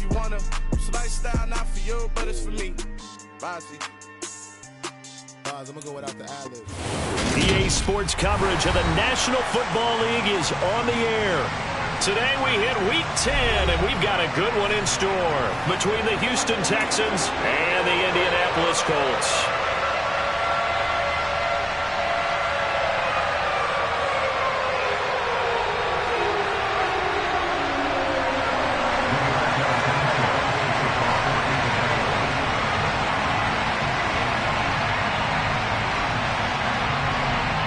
if you wanna. It's lifestyle, not for you, but it's for me. Bossy. I'm going to go without the ad-lib. EA Sports coverage of the National Football League is on the air. Today we hit Week 10, and we've got a good one in store between the Houston Texans and the Indianapolis Colts.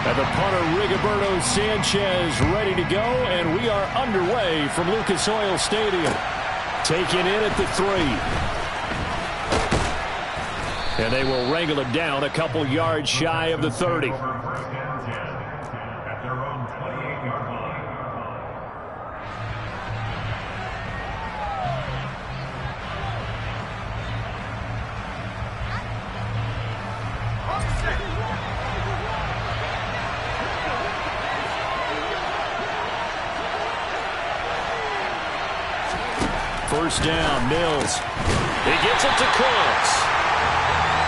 And the punter, Rigoberto Sanchez, ready to go, and we are underway from Lucas Oil Stadium. Taken in at the 3. And they will wrangle it down a couple yards shy of the 30. First down, Mills. He gets it to Cooks.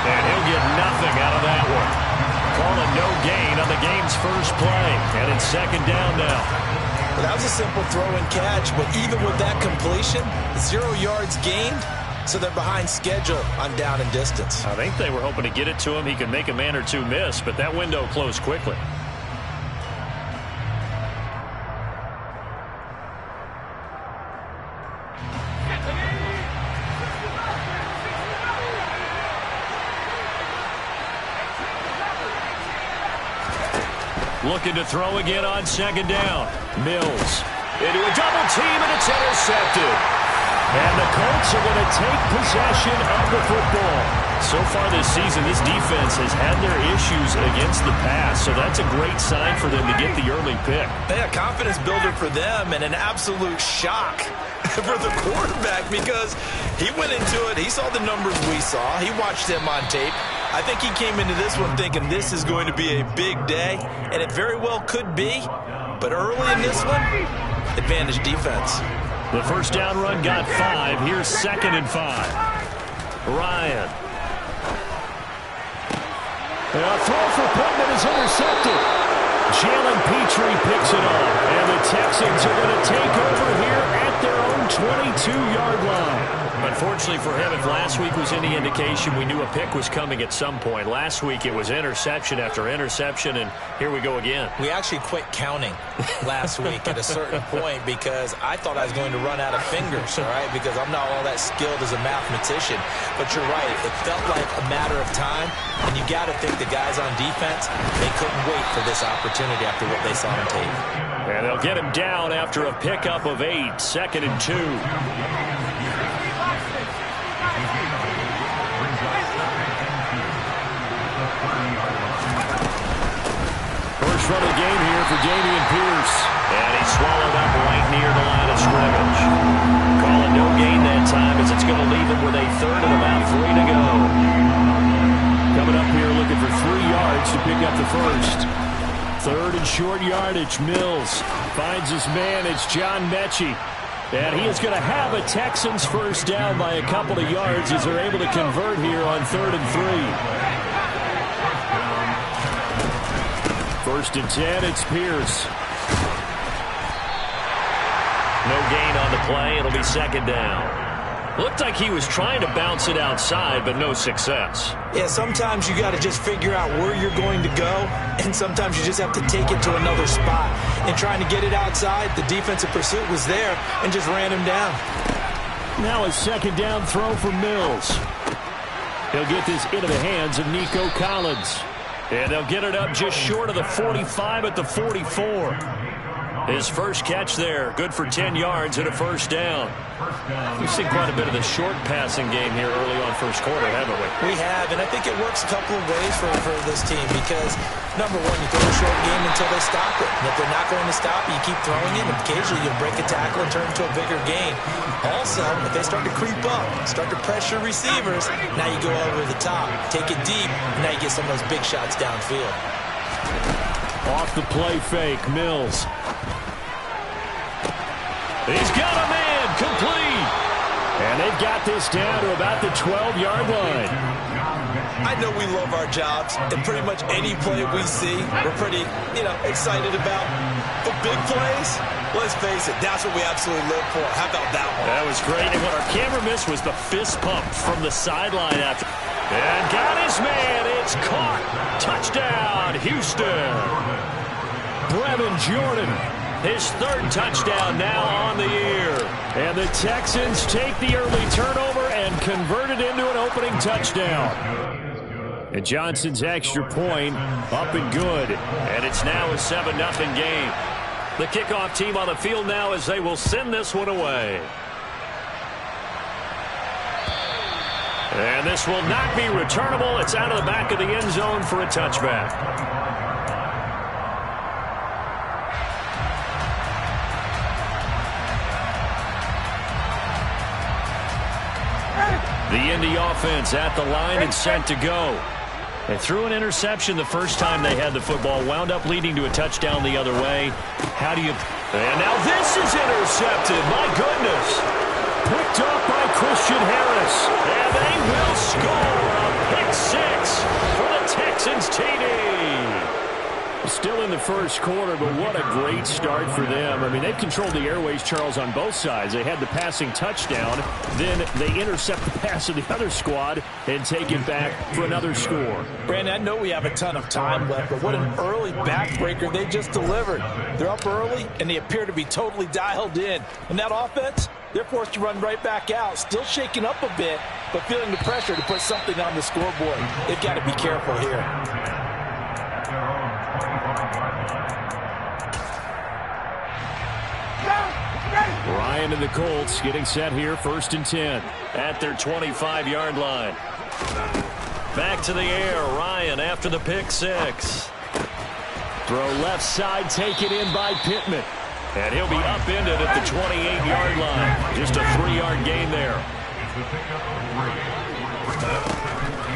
And he'll get nothing out of that one. Call it no gain on the game's first play. And it's second down now. Well, that was a simple throw and catch, but even with that completion, 0 yards gained, so they're behind schedule on down and distance. I think they were hoping to get it to him. He could make a man or two miss, but that window closed quickly. Looking to throw again on second down. Mills into a double team, and it's intercepted. And the Colts are going to take possession of the football. So far this season, this defense has had their issues against the pass, so that's a great sign for them to get the early pick. Yeah, confidence builder for them, and an absolute shock for the quarterback because he went into it. He saw the numbers we saw. He watched them on tape. I think he came into this one thinking this is going to be a big day, and it very well could be. But early in this one, advantage defense. The first down run got 5. Here's 2nd and 5. Ryan. A throw for Pittman is intercepted. Jalen Petrie picks it up, and the Texans are going to take over here at their own 22-yard line. Unfortunately for him, if last week was any indication, we knew a pick was coming at some point. Last week it was interception after interception, and here we go again. We actually quit counting last week at a certain point because I thought I was going to run out of fingers, all right, because I'm not all that skilled as a mathematician. But you're right. It felt like a matter of time, and you got to think the guys on defense, they couldn't wait for this opportunity after what they saw on tape. And they'll get him down after a pickup of 8, 2nd and 2. First run of the game here for Dameon Pierce. And he's swallowed up right near the line of scrimmage. Call it no gain that time as it's going to leave him with a 3rd and about 3 to go. Coming up here looking for 3 yards to pick up the first. 3rd and short yardage. Mills finds his man. It's John Mechie. And he is going to have a Texans first down by a couple of yards as they're able to convert here on 3rd and 3. 1st and 10, it's Pierce. No gain on the play. It'll be 2nd down. Looked like he was trying to bounce it outside, but no success. Yeah, sometimes you got to just figure out where you're going to go, and sometimes you just have to take it to another spot. And trying to get it outside, the defensive pursuit was there and just ran him down. Now a 2nd down throw for Mills. He'll get this into the hands of Nico Collins. And they'll get it up just short of the 45 at the 44. His first catch there, good for 10 yards and a first down. We've seen quite a bit of the short passing game here early on first quarter, haven't we? We have, and I think it works a couple of ways for this team because, number one, you throw a short game until they stop it. And if they're not going to stop it, you keep throwing it, and occasionally you'll break a tackle and turn it into a bigger gain. Also, if they start to creep up, start to pressure receivers, now you go over the top, take it deep, and now you get some of those big shots downfield. Off the play fake, Mills. He's got a man, complete. And And they've got this down to about the 12-yard line. I know we love our jobs, and pretty much any play we see, we're pretty, excited about. But big plays, let's face it, that's what we absolutely live for. How about that one? That was great. And what our camera missed was the fist pump from the sideline after. And got his man. It's caught. Touchdown, Houston. Brevin Jordan, his third touchdown now on the year. And the Texans take the early turnover and convert it into an opening touchdown. And Johnson's extra point up and good. And it's now a 7-0 game. The kickoff team on the field now as they will send this one away. And this will not be returnable. It's out of the back of the end zone for a touchback. The Indy offense at the line and set to go. They threw an interception the first time they had the football, wound up leading to a touchdown the other way. How do you... And now this is intercepted. My goodness. Picked up by Christian Harris. And they will score a pick six for the Texans TD. Still in the first quarter, but what a great start for them. I mean, they've controlled the airways, Charles, on both sides. They had the passing touchdown. Then they intercept the pass of the other squad and take it back for another score. Brandon, I know we have a ton of time left, but what an early backbreaker they just delivered. They're up early, and they appear to be totally dialed in. And that offense, they're forced to run right back out, still shaking up a bit, but feeling the pressure to put something on the scoreboard. They've got to be careful here. Ryan and the Colts getting set here, 1st and 10 at their 25-yard line. Back to the air, Ryan after the pick six. Throw left side, taken in by Pittman. And he'll be upended at the 28-yard line. Just a 3-yard gain there.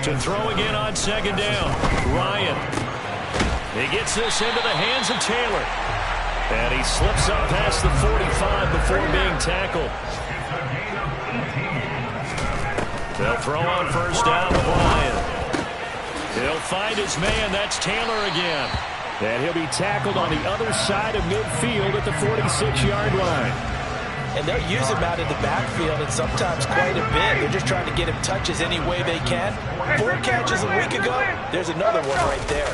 To throw again on 2nd down, Ryan. He gets this into the hands of Taylor. And he slips up past the 45 before being tackled. They'll throw on 1st down with Ryan. He'll find his man. That's Taylor again. And he'll be tackled on the other side of midfield at the 46-yard line. And they'll use him out in the backfield, and sometimes quite a bit. They're just trying to get him touches any way they can. 4 catches a week ago. There's another one right there.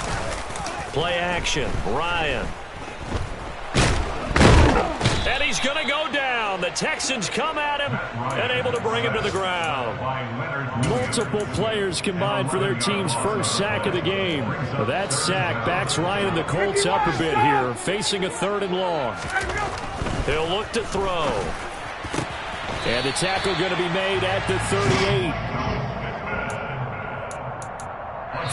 Play action. Ryan. And he's going to go down. The Texans come at him and able to bring him to the ground. Multiple players combined for their team's first sack of the game. That sack backs Ryan and the Colts up a bit here, facing a 3rd and long. He'll look to throw. And the tackle going to be made at the 38.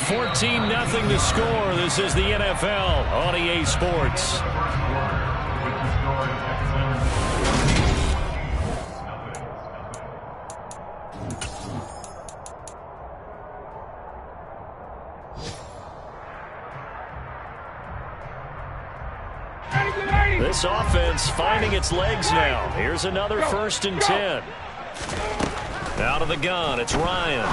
14-0 the score. This is the NFL on EA Sports. This offense finding its legs now. Here's another 1st and 10. Out of the gun, it's Ryan.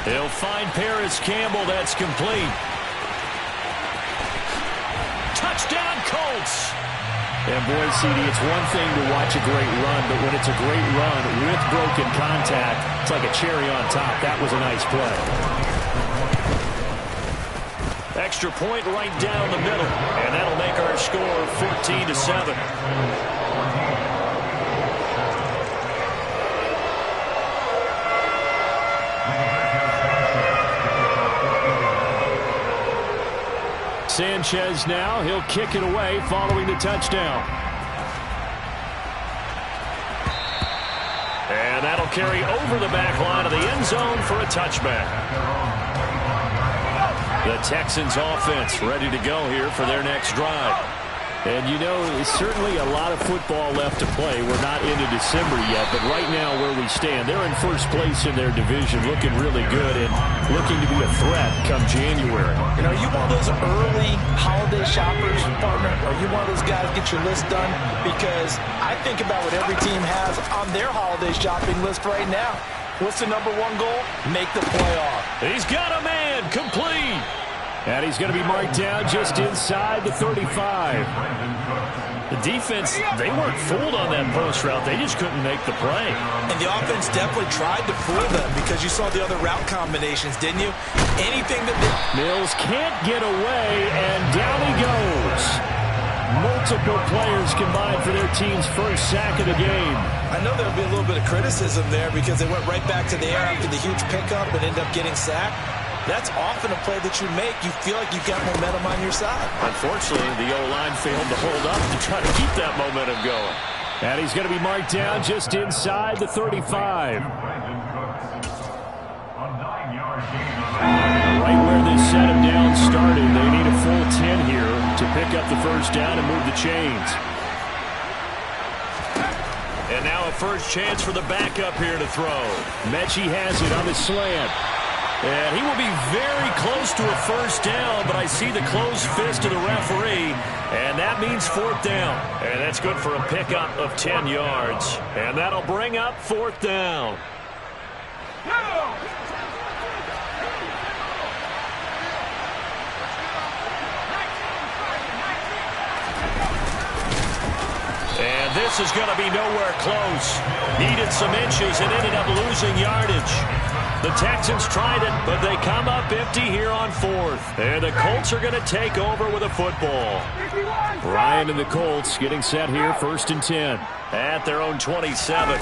He'll find Paris Campbell. That's complete. Touchdown, Colts. And boy, CD, it's one thing to watch a great run, but when it's a great run with broken contact, it's like a cherry on top. That was a nice play. Extra point right down the middle, and that'll make our score 14-7. Sanchez now, he'll kick it away following the touchdown. And that'll carry over the back line of the end zone for a touchback. The Texans offense ready to go here for their next drive. And, you know, certainly a lot of football left to play. We're not into December yet, but right now where we stand, they're in first place in their division, looking really good and looking to be a threat come January. And are you one of those early holiday shoppers, partner? Are you one of those guys get your list done? Because I think about what every team has on their holiday shopping list right now. What's the #1 goal? Make the playoff. He's got a man, complete. And he's going to be marked down just inside the 35. The defense, they weren't fooled on that post route. They just couldn't make the play. And the offense definitely tried to fool them because you saw the other route combinations, didn't you? Anything that Mills can't get away, and down he goes. Multiple players combined for their team's first sack of the game. I know there'll be a little bit of criticism there because they went right back to the air after the huge pickup and ended up getting sacked. That's often a play that you make. You feel like you've got momentum on your side. Unfortunately, the O-line failed to hold up to try to keep that momentum going. And he's going to be marked down just inside the 35. Right where this set him down started, they need a full 10 here to pick up the first down and move the chains. And now a first chance for the backup here to throw. Mechie has it on the slant. And he will be very close to a first down, but I see the closed fist of the referee, and that means 4th down. And that's good for a pickup of 10 yards. And that'll bring up 4th down. And this is going to be nowhere close. Needed some inches and ended up losing yardage. The Texans tried it, but they come up empty here on 4th. And the Colts are going to take over with a football. Ryan and the Colts getting set here, 1st and 10. At their own 27.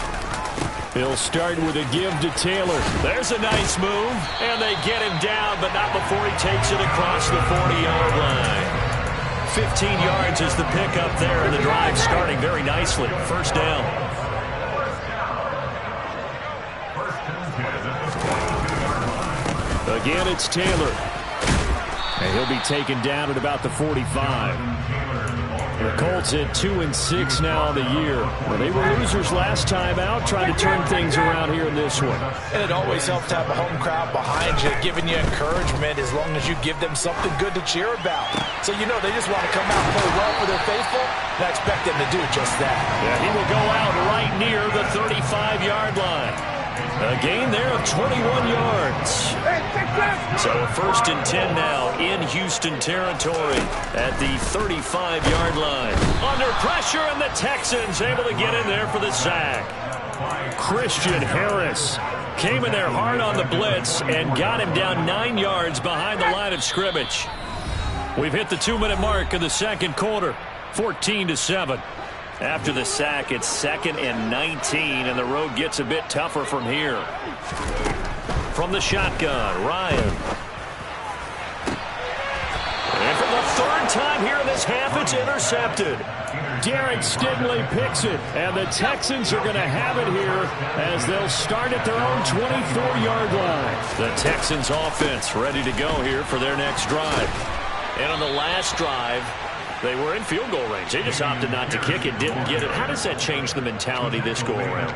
He'll start with a give to Taylor. There's a nice move, and they get him down, but not before he takes it across the 40-yard line. 15 yards is the pickup there, and the drive starting very nicely. First down. Again, it's Taylor. And he'll be taken down at about the 45. The Colts at 2-6 now on the year. Well, they were losers last time out, trying to turn things around here in this one. And it always helps to have a home crowd behind you, giving you encouragement as long as you give them something good to cheer about. So you know they just want to come out and play well for their faithful, and I expect them to do just that. Yeah, he will go out right near the 35-yard line. A gain there of 21 yards. So a 1st and 10 now in Houston territory at the 35-yard line. Under pressure, and the Texans able to get in there for the sack. Christian Harris came in there hard on the blitz and got him down 9 yards behind the line of scrimmage. We've hit the 2-minute mark in the second quarter, 14-7. After the sack, it's 2nd and 19, and the road gets a bit tougher from here. From the shotgun, Ryan. And for the 3rd time here in this half, it's intercepted. Derek Stingley picks it, and the Texans are going to have it here as they'll start at their own 24-yard line. The Texans offense ready to go here for their next drive. And on the last drive, they were in field goal range. They just opted not to kick it, didn't get it. How does that change the mentality this go-around?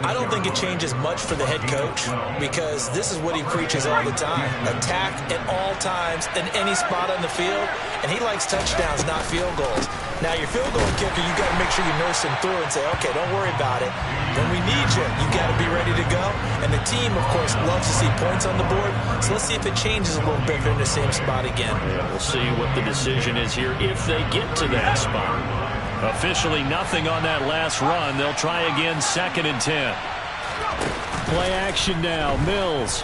I don't think it changes much for the head coach because this is what he preaches all the time. Attack at all times in any spot on the field, and he likes touchdowns, not field goals. Now, your field goal kicker, you got to make sure you nurse him through and say, okay, don't worry about it. When we need you, you got to be ready to go. And the team, of course, loves to see points on the board. So let's see if it changes a little bit if they're in the same spot again. Yeah, we'll see what the decision is here if they get to that spot. Officially nothing on that last run. They'll try again, 2nd and 10. Play action now, Mills.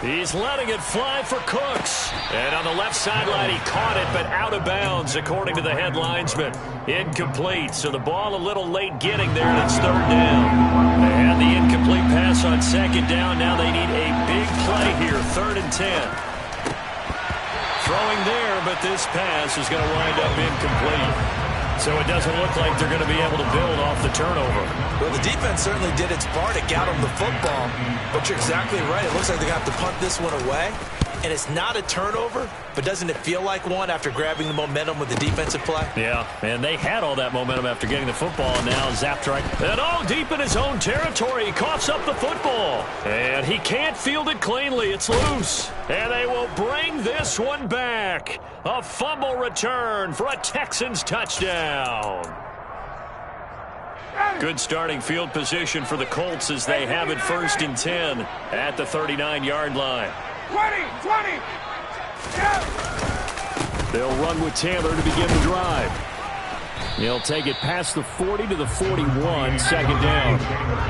He's letting it fly for Cooks. And on the left sideline, he caught it, but out of bounds, according to the head linesman. Incomplete, so the ball a little late getting there, and it's 3rd down. They had the incomplete pass on 2nd down. Now they need a big play here, 3rd and 10. Throwing there, but this pass is going to wind up incomplete. So it doesn't look like they're going to be able to build off the turnover. Well, the defense certainly did its part. It got them the football. But you're exactly right. It looks like they're going to have to punt this one away. and it's not a turnover, but doesn't it feel like one after grabbing the momentum with the defensive play? Yeah, and they had all that momentum after getting the football, and now zapped right. And all deep in his own territory, he coughs up the football. And he can't field it cleanly. It's loose. And they will bring this one back. A fumble return for a Texans touchdown. Good starting field position for the Colts as they have it 1st and 10 at the 39-yard line. 20. They'll run with Taylor to begin the drive. He'll take it past the 40 to the 41, second down.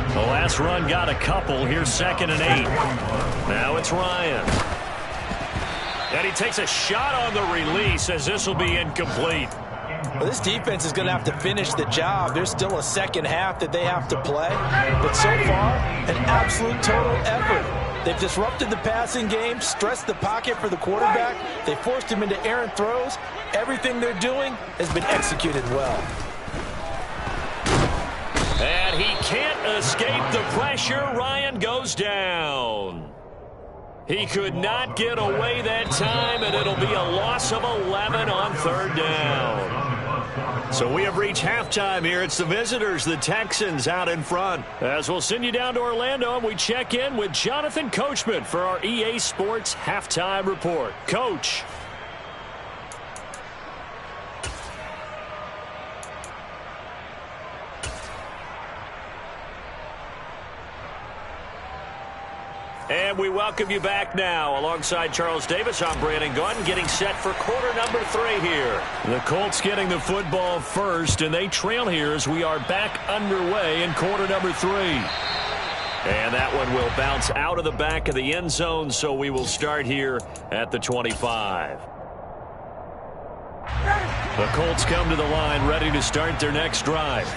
The last run got a couple. Here's 2nd and 8. Now it's Ryan. And he takes a shot on the release as this will be incomplete. Well, this defense is going to have to finish the job. There's still a second half that they have to play. But so far, an absolute total effort. They've disrupted the passing game, stressed the pocket for the quarterback. They forced him into errant throws. Everything they're doing has been executed well. And he can't escape the pressure. Ryan goes down. He could not get away that time, and it'll be a loss of 11 on 3rd down. So we have reached halftime here. It's the visitors, the Texans, out in front. As we'll send you down to Orlando, and we check in with Jonathan Coachman for our EA Sports Halftime Report. Coach. And we welcome you back now. Alongside Charles Davis, I'm Brandon Gunn, getting set for quarter number 3 here. The Colts getting the football first, and they trail here as we are back underway in quarter number 3. And that one will bounce out of the back of the end zone, so we will start here at the 25. The Colts come to the line ready to start their next drive.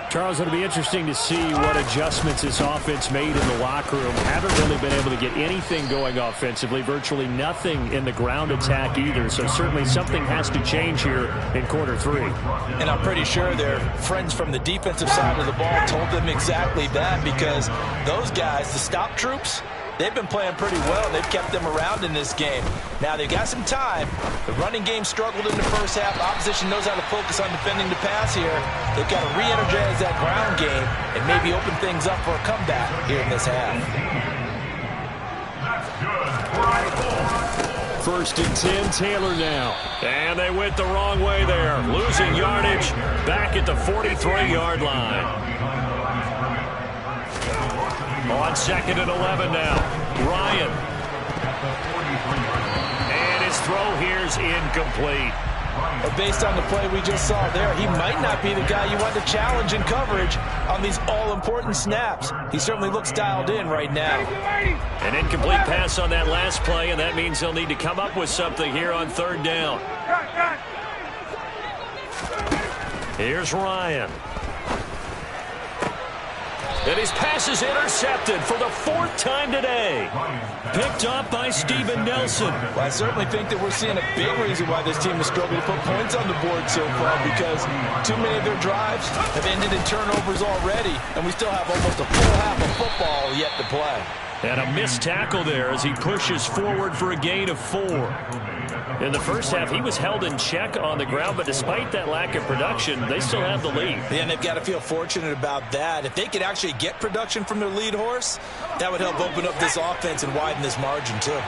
Charles, it'll be interesting to see what adjustments this offense made in the locker room. Haven't really been able to get anything going offensively, virtually nothing in the ground attack either. So certainly something has to change here in quarter 3. And I'm pretty sure their friends from the defensive side of the ball told them exactly that, because those guys, the stop troops, they've been playing pretty well. They've kept them around in this game. Now, they've got some time. The running game struggled in the first half. Opposition knows how to focus on defending the pass here. They've got to re-energize that ground game and maybe open things up for a comeback here in this half. 1st and 10, Taylor now. And they went the wrong way there. Losing yardage back at the 43-yard line. On 2nd and 11 now. Ryan. And his throw here's incomplete. But based on the play we just saw there, he might not be the guy you want to challenge in coverage on these all-important snaps. He certainly looks dialed in right now. An incomplete pass on that last play, and that means they'll need to come up with something here on 3rd down. Here's Ryan. And his pass is intercepted for the 4th time today. Picked up by Steven Nelson. Well, I certainly think that we're seeing a big reason why this team has struggled to put points on the board so far, because too many of their drives have ended in turnovers already, and we still have almost a full half of football yet to play. And a missed tackle there as he pushes forward for a gain of 4. In the first half, he was held in check on the ground, but despite that lack of production, they still have the lead. Yeah, and they've got to feel fortunate about that. If they could actually get production from their lead horse, that would help open up this offense and widen this margin, too.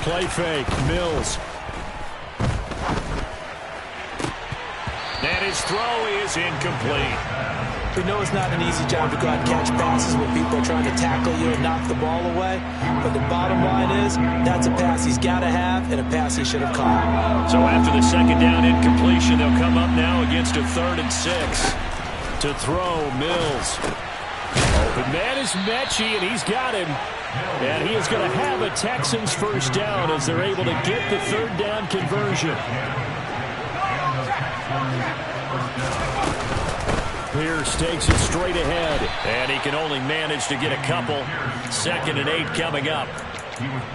Play fake, Mills. And his throw is incomplete. We know it's not an easy job to go out and catch passes when people are trying to tackle you and knock the ball away. But the bottom line is, that's a pass he's got to have and a pass he should have caught. So after the 2nd down incompletion, they'll come up now against a 3rd and 6. To throw, Mills. Open man is Mechie, and he's got him. And he is going to have a Texans 1st down as they're able to get the 3rd down conversion. Pierce takes it straight ahead, and he can only manage to get a couple. 2nd and 8 coming up.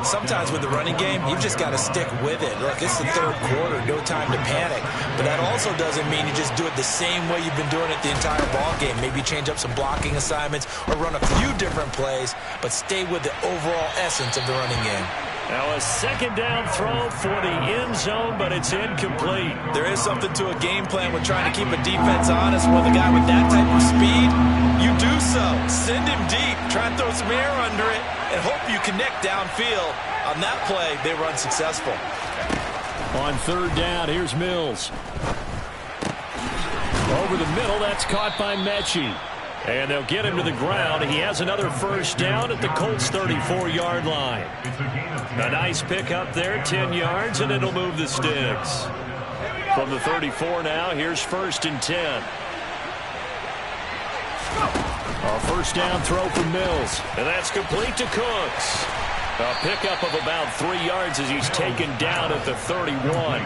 Sometimes with the running game, you've just got to stick with it. Look, it's the third quarter, no time to panic. But that also doesn't mean you just do it the same way you've been doing it the entire ball game. Maybe change up some blocking assignments or run a few different plays, but stay with the overall essence of the running game. Now a second down throw for the end zone, but it's incomplete. There is something to a game plan with trying to keep a defense honest. With a guy with that type of speed, you do so. Send him deep, try and throw some air under it, and hope you connect downfield. On that play, they run successful. On third down, here's Mills. Over the middle, that's caught by Mechie. And they'll get him to the ground. He has another first down at the Colts' 34-yard line. A nice pickup there, 10 yards, and it'll move the sticks. From the 34 now, here's 1st and 10. A first down throw for Mills. And that's complete to Cooks. A pickup of about 3 yards as he's taken down at the 31.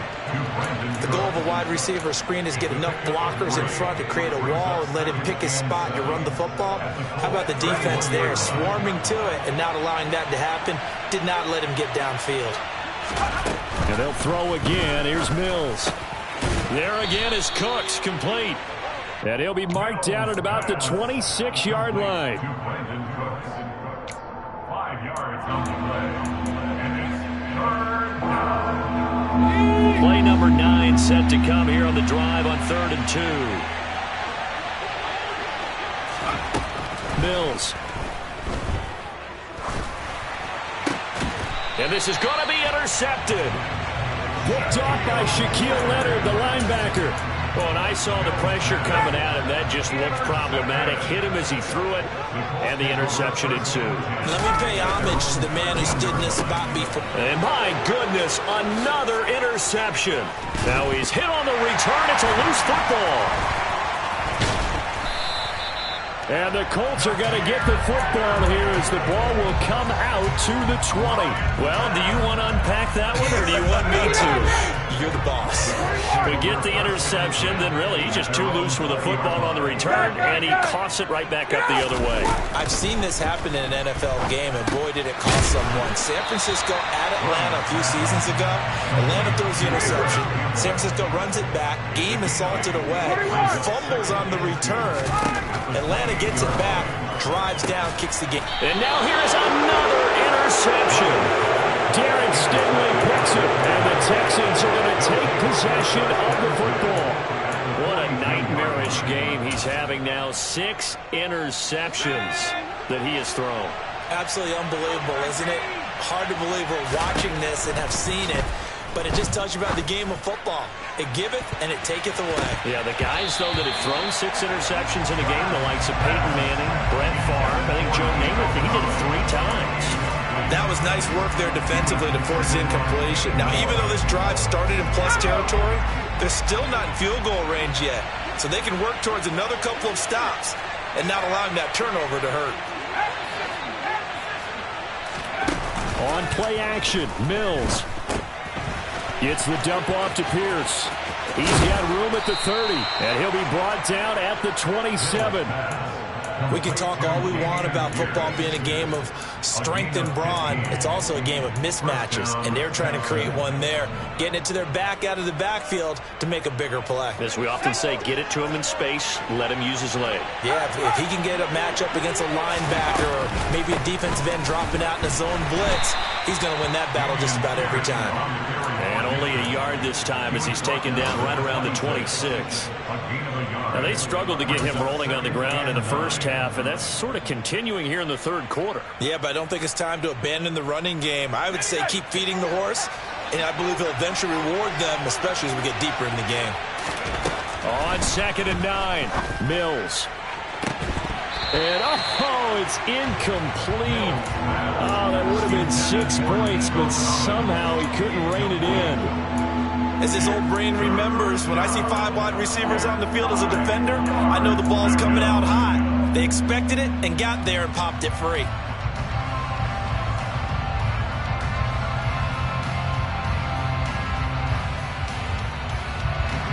The goal of a wide receiver screen is get enough blockers in front to create a wall and let him pick his spot to run the football. How about the defense there, swarming to it and not allowing that to happen? Did not let him get downfield. And they'll throw again. Here's Mills. There again is Cooks, complete. And he'll be marked down at about the 26-yard line. 5 yards on the play. And it's third down. Play number 9 set to come here on the drive on 3rd and 2. Mills. And this is going to be intercepted. Picked off by Shaquille Leonard, the linebacker. Well, and I saw the pressure coming at him. That just looked problematic. Hit him as he threw it, and the interception ensued. Let me pay homage to the man who stood in this spot before. And my goodness, another interception. Now he's hit on the return. It's a loose football. And the Colts are going to get the football here as the ball will come out to the 20. Well, do you want to unpack that one, or do you want me to? You're the boss. We get the interception, then really he's just too loose with the football on the return, and he coughs it right back up the other way. I've seen this happen in an NFL game, and boy, did it cost someone. San Francisco at Atlanta a few seasons ago. Atlanta throws the interception. San Francisco runs it back. Game is salted away. Fumbles on the return. Atlanta gets it back, drives down, kicks the game. And now here's another interception. Darren Stingley picks it, and the Texans are going to take possession of the football. What a nightmarish game he's having now. 6 interceptions that he has thrown. Absolutely unbelievable, isn't it? Hard to believe we're watching this and have seen it, but it just tells you about the game of football. It giveth and it taketh away. Yeah, the guys, though, that have thrown 6 interceptions in a game, the likes of Peyton Manning, Brett Favre, I think Joe Namath, he did it 3 times. That was nice work there defensively to force incompletion. Now, even though this drive started in plus territory, they're still not in field goal range yet. So they can work towards another couple of stops and not allowing that turnover to hurt. On play action, Mills. Gets the dump off to Pierce. He's got room at the 30, and he'll be brought down at the 27. We can talk all we want about football being a game of strength and brawn. It's also a game of mismatches, and they're trying to create one there, getting it to their back out of the backfield to make a bigger play. As we often say, get it to him in space, let him use his leg. Yeah, if he can get a matchup against a linebacker or maybe a defensive end dropping out in a zone blitz, he's going to win that battle just about every time. And only a yard this time as he's taken down right around the 26. Now, they struggled to get him rolling on the ground in the first half, and that's sort of continuing here in the third quarter. Yeah, but I don't think it's time to abandon the running game. I would say keep feeding the horse, and I believe he'll eventually reward them, especially as we get deeper in the game. On 2nd and 9, Mills. And, it's incomplete. Oh, that would have been 6 points, but somehow he couldn't rein it in. As his old brain remembers, when I see 5 wide receivers on the field as a defender, I know the ball's coming out hot. They expected it and got there and popped it free.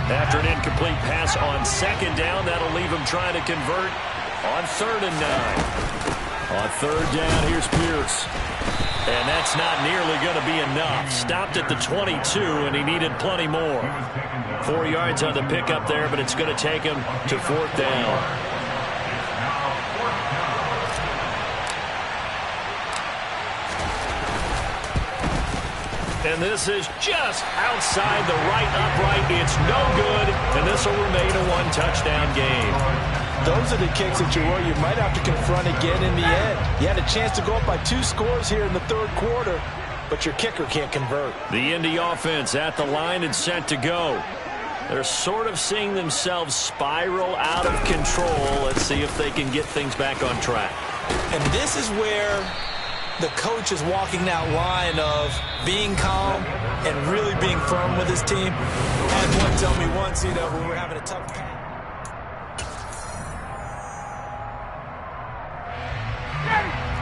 After an incomplete pass on 2nd down, that'll leave him trying to convert on 3rd and 9. On third down, here's Pierce. And that's not nearly going to be enough. Stopped at the 22, and he needed plenty more. 4 yards on the pickup there, but it's going to take him to fourth down. And this is just outside the right upright. It's no good, and this will remain a one-touchdown game. Those are the kicks that you might have to confront again in the end. You had a chance to go up by 2 scores here in the third quarter, but your kicker can't convert. The Indy offense at the line and set to go. They're sort of seeing themselves spiral out of control. Let's see if they can get things back on track. And this is where the coach is walking that line of being calm and really being firm with his team. I had one tell me once, when we were having a tough time.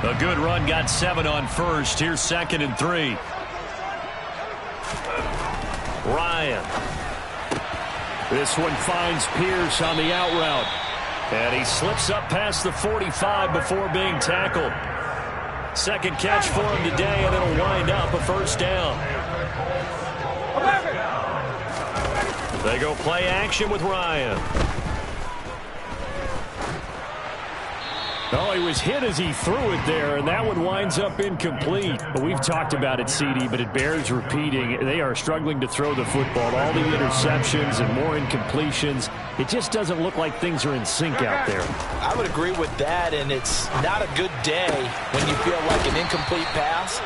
A good run got 7 on first. Here's 2nd and 3. Ryan. This one finds Pierce on the out route. And he slips up past the 45 before being tackled. Second catch for him today, and it'll wind up a first down. They go play action with Ryan. Oh, he was hit as he threw it there, and that one winds up incomplete. But we've talked about it, CD, but it bears repeating. They are struggling to throw the football. All the interceptions and more incompletions. It just doesn't look like things are in sync out there. I would agree with that, and it's not a good day when you feel like an incomplete pass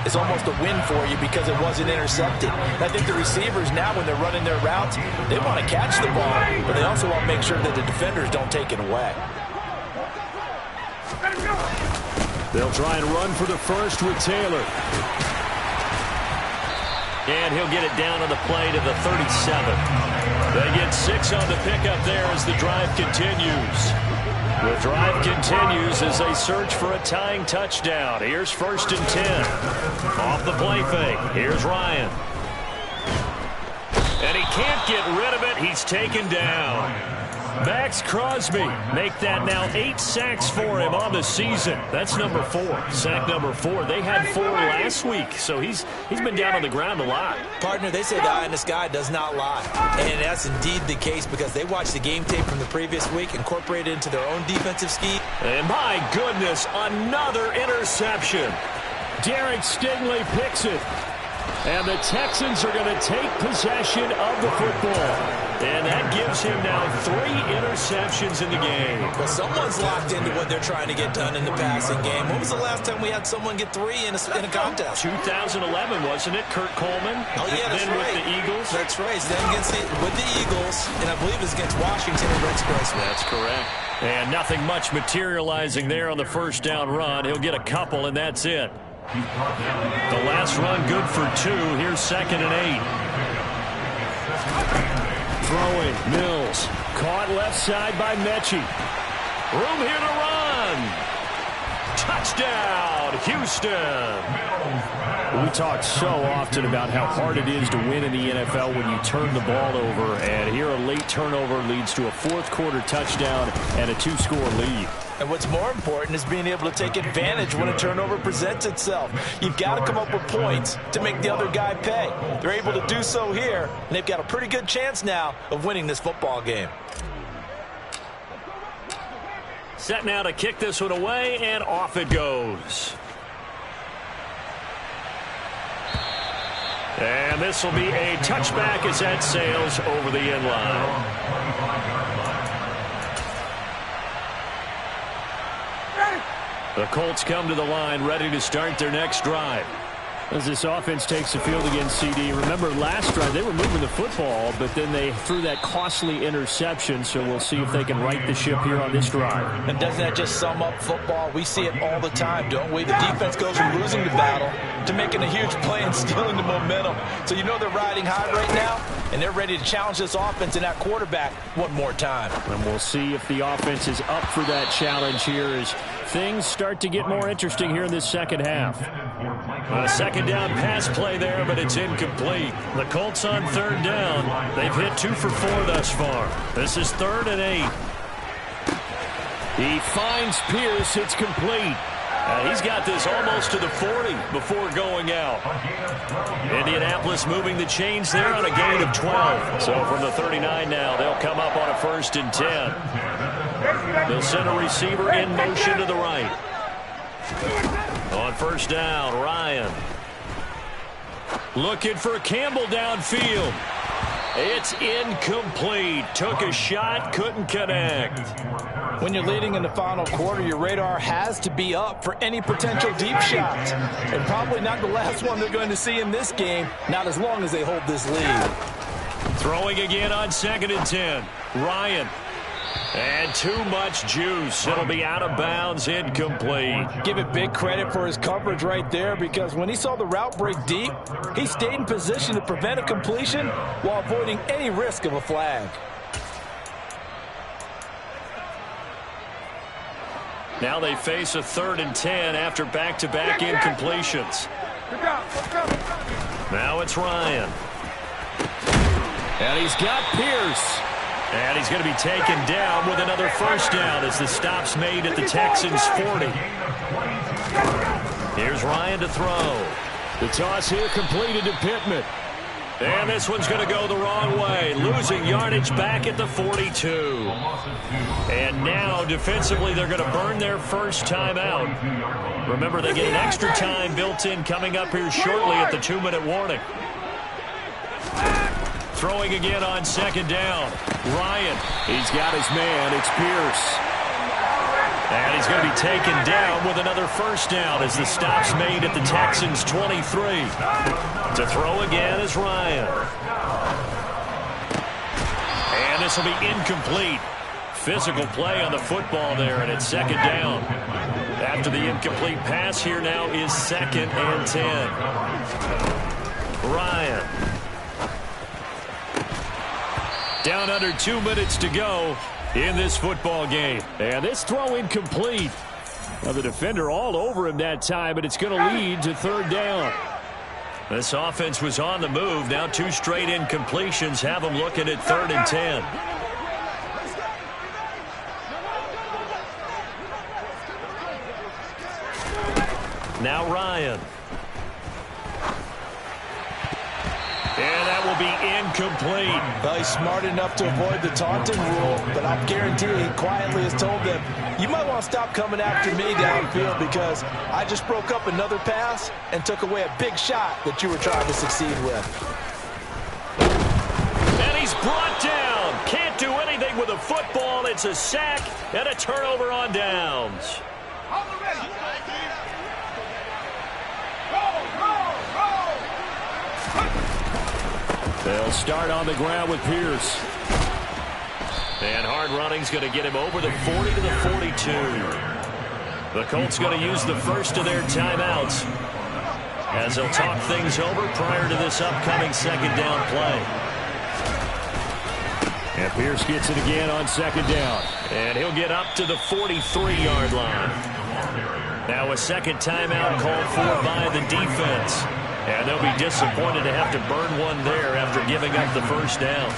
is almost a win for you because it wasn't intercepted. And I think the receivers now, when they're running their routes, they want to catch the ball, but they also want to make sure that the defenders don't take it away. They'll try and run for the first with Taylor. And he'll get it down on the play to the 37. They get 6 on the pickup there as the drive continues. The drive continues as they search for a tying touchdown. Here's 1st and 10. Off the play fake. Here's Ryan. And he can't get rid of it. He's taken down. Max Crosby make that now 8 sacks for him on the season. That's number 4. Sack number 4. They had 4 last week, so he's been down on the ground a lot. Partner, they say the eye in the sky does not lie. And that's indeed the case because they watched the game tape from the previous week, incorporated into their own defensive scheme. And my goodness, another interception. Derek Stingley picks it. And the Texans are going to take possession of the football. And that gives him now 3 interceptions in the game. Well, someone's locked into what they're trying to get done in the passing game. When was the last time we had someone get 3 in a contest? 2011, wasn't it? Kurt Coleman? Oh, yeah, that's then right. with the Eagles? That's right. Then with the Eagles, and I believe it's against Washington and Rex Grossman. That's correct. And nothing much materializing there on the first down run. He'll get a couple, and that's it. The last run good for 2. Here's 2nd and 8. Throwing, Mills. Caught left side by Mechie. Room here to run. Touchdown, Houston. We talk so often about how hard it is to win in the NFL when you turn the ball over. And here a late turnover leads to a 4th quarter touchdown and a 2-score lead. And what's more important is being able to take advantage when a turnover presents itself. You've got to come up with points to make the other guy pay. They're able to do so here, and they've got a pretty good chance now of winning this football game. Set now to kick this one away, and off it goes. And this will be a touchback as that sails over the end line. The Colts come to the line, ready to start their next drive. As this offense takes the field against CD. Remember, last drive, they were moving the football, but then they threw that costly interception, so we'll see if they can right the ship here on this drive. And doesn't that just sum up football? We see it all the time, don't we? The defense goes from losing the battle to making a huge play and stealing the momentum. So you know they're riding high right now, and they're ready to challenge this offense and that quarterback one more time. And we'll see if the offense is up for that challenge here as things start to get more interesting here in this second half. A second down pass play there, but it's incomplete. The Colts on 3rd down. They've hit 2 for 4 thus far. This is 3rd and 8. He finds Pierce. It's complete. He's got this almost to the 40 before going out. Indianapolis moving the chains there on a gain of 12. So from the 39 now, they'll come up on a 1st and 10. They'll send a receiver in motion to the right. On 1st down, Ryan. Looking for Campbell downfield. It's incomplete. Took a shot, couldn't connect. When you're leading in the final quarter, your radar has to be up for any potential deep shots. And probably not the last one they're going to see in this game, not as long as they hold this lead. Throwing again on 2nd and 10. Ryan. And too much juice. It'll be out of bounds, incomplete. Give it big credit for his coverage right there, because when he saw the route break deep, he stayed in position to prevent a completion while avoiding any risk of a flag. Now they face a 3rd and 10 after back-to-back incompletions. Now it's Ryan. And he's got Pierce. And he's going to be taken down with another 1st down as the stop's made at the Texans' 40. Here's Ryan to throw. The toss here completed to Pittman. And this one's going to go the wrong way. Losing yardage back at the 42. And now, defensively, they're going to burn their first time out. Remember, they get an extra time built in coming up here shortly at the 2-minute warning. Throwing again on 2nd down. Ryan, he's got his man. It's Pierce. And he's going to be taken down with another 1st down as the stop's made at the Texans' 23. To throw again is Ryan. And this will be incomplete. Physical play on the football there, and it's 2nd down. After the incomplete pass, here now is 2nd and 10. Ryan. Down under 2 minutes to go in this football game. And this throw incomplete. Now the defender all over him that time, but it's going to lead to 3rd down. This offense was on the move. Now 2 straight incompletions have them looking at 3rd and 10. Now Ryan. And that will be incomplete. Well, he's smart enough to avoid the taunting rule, but I'll guarantee he quietly has told them, you might want to stop coming after me downfield because I just broke up another pass and took away a big shot that you were trying to succeed with. And he's brought down. Can't do anything with a football. It's a sack and a turnover on downs. They'll start on the ground with Pierce. And hard running's going to get him over the 40 to the 42. The Colts going to use the first of their timeouts as they'll talk things over prior to this upcoming 2nd down play. And Pierce gets it again on 2nd down. And he'll get up to the 43-yard line. Now a 2nd timeout called for by the defense. And they'll be disappointed to have to burn one there after giving up the 1st down.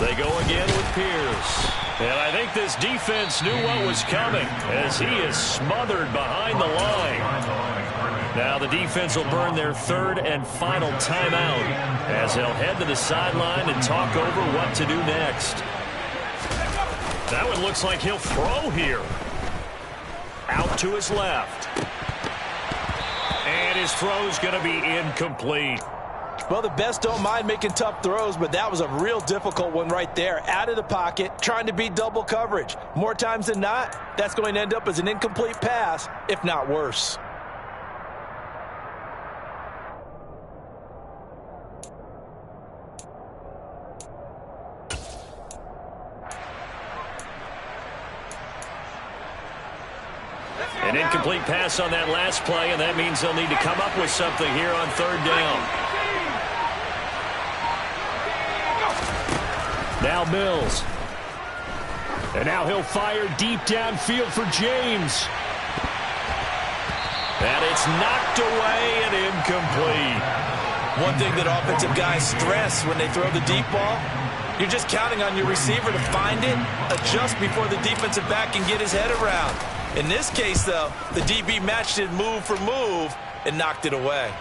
They go again with Pierce. And I think this defense knew what was coming as he is smothered behind the line. Now the defense will burn their 3rd and final timeout as they'll head to the sideline and talk over what to do next. That one looks like he'll throw here. Out to his left. And his throw's going to be incomplete. Well, the best don't mind making tough throws, but that was a real difficult one right there. Out of the pocket, trying to beat double coverage. More times than not, that's going to end up as an incomplete pass, if not worse. An incomplete pass on that last play, and that means they'll need to come up with something here on 3rd down. Now Mills. And now he'll fire deep downfield for James. And it's knocked away and incomplete. One thing that offensive guys stress when they throw the deep ball, You're just counting on your receiver to find it, adjust before the defensive back can get his head around. In this case, though, the DB matched it move for move and knocked it away.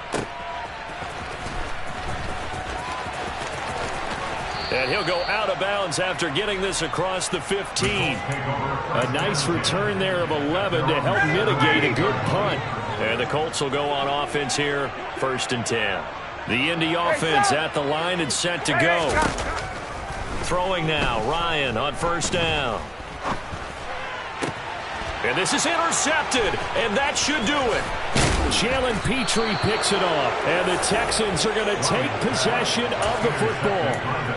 And he'll go out of bounds after getting this across the 15. A nice return there of 11 to help mitigate a good punt. And the Colts will go on offense here, 1st and 10. The Indy offense at the line and set to go. Throwing now, Ryan on 1st down. And this is intercepted, and that should do it. Jalen Petrie picks it off, and the Texans are going to take possession of the football.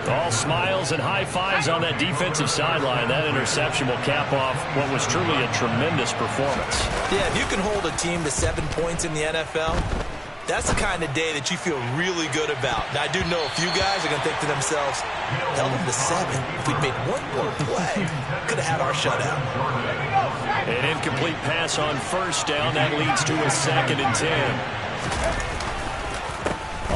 All smiles and high fives on that defensive sideline. That interception will cap off what was truly a tremendous performance. Yeah, if you can hold a team to 7 points in the NFL, that's the kind of day that you feel really good about. Now, I do know a few guys are going to think to themselves, held them to 7. If we'd made one more play, could have had our shutout. An incomplete pass on 1st down. That leads to a 2nd and 10.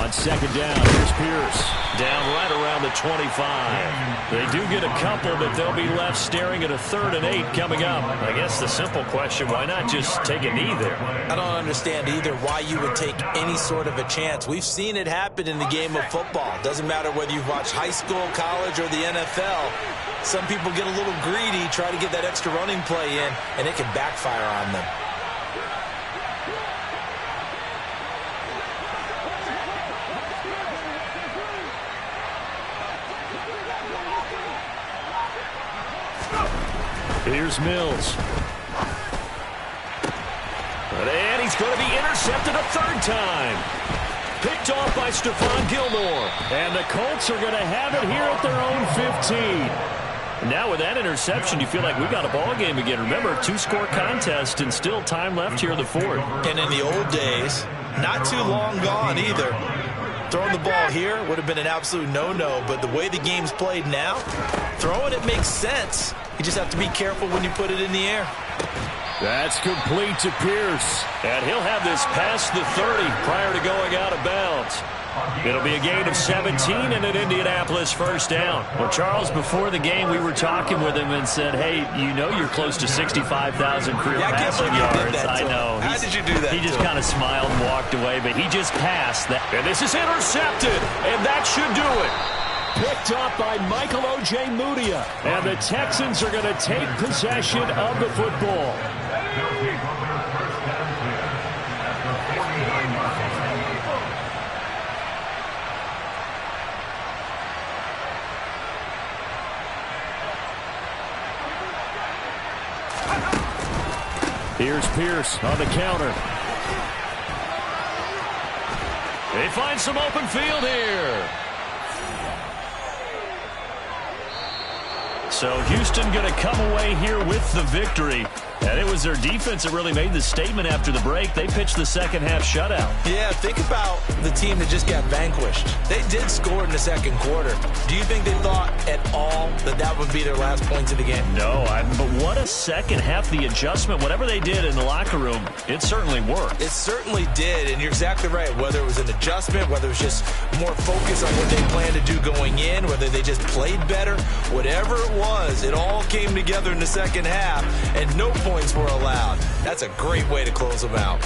On 2nd down, here's Pierce. Down right around the 25. They do get a couple, but they'll be left staring at a 3rd and 8 coming up. I guess the simple question, why not just take a knee there? I don't understand either why you would take any sort of a chance. We've seen it happen in the game of football. Doesn't matter whether you've watched high school, college, or the NFL. Some people get a little greedy, try to get that extra running play in, and it can backfire on them. Here's Mills. And he's going to be intercepted a 3rd time. Picked off by Stephon Gilmore. And the Colts are going to have it here at their own 15. Now with that interception, you feel like we got a ball game again. Remember, 2-score contest and still time left here in the 4th. And in the old days, not too long gone either. Throwing the ball here would have been an absolute no-no, but the way the game's played now, throwing it makes sense. You just have to be careful when you put it in the air. That's complete to Pierce. And he'll have this past the 30 prior to going out of bounds. It'll be a gain of 17 and an Indianapolis 1st down. Well, Charles, before the game, we were talking with him and said, hey, you know you're close to 65,000 career passing yards. I know. How did you do that? He just kind of smiled and walked away, but he just passed that. And this is intercepted, and that should do it. Picked up by Michael O.J. Mudia. And the Texans are going to take possession of the football. Here's Pierce on the counter. They find some open field here. So Houston going to come away here with the victory. And it was their defense that really made the statement after the break. They pitched the second-half shutout. Yeah, think about the team that just got vanquished. They did score in the 2nd quarter. Do you think they thought at all that that would be their last points of the game? No, but what a second half. The adjustment, whatever they did in the locker room, it certainly worked. It certainly did, and you're exactly right. Whether it was an adjustment, whether it was just more focus on what they planned to do going in, whether they just played better, whatever it was, it all came together in the 2nd half, and no points were allowed. That's a great way to close them out.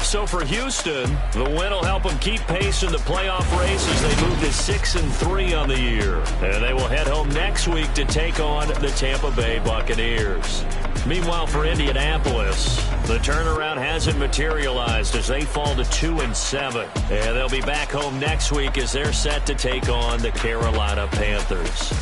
So for Houston, the win will help them keep pace in the playoff race as they move to 6-3 on the year. And they will head home next week to take on the Tampa Bay Buccaneers. Meanwhile, for Indianapolis, the turnaround hasn't materialized as they fall to 2-7. And they'll be back home next week as they're set to take on the Carolina Panthers.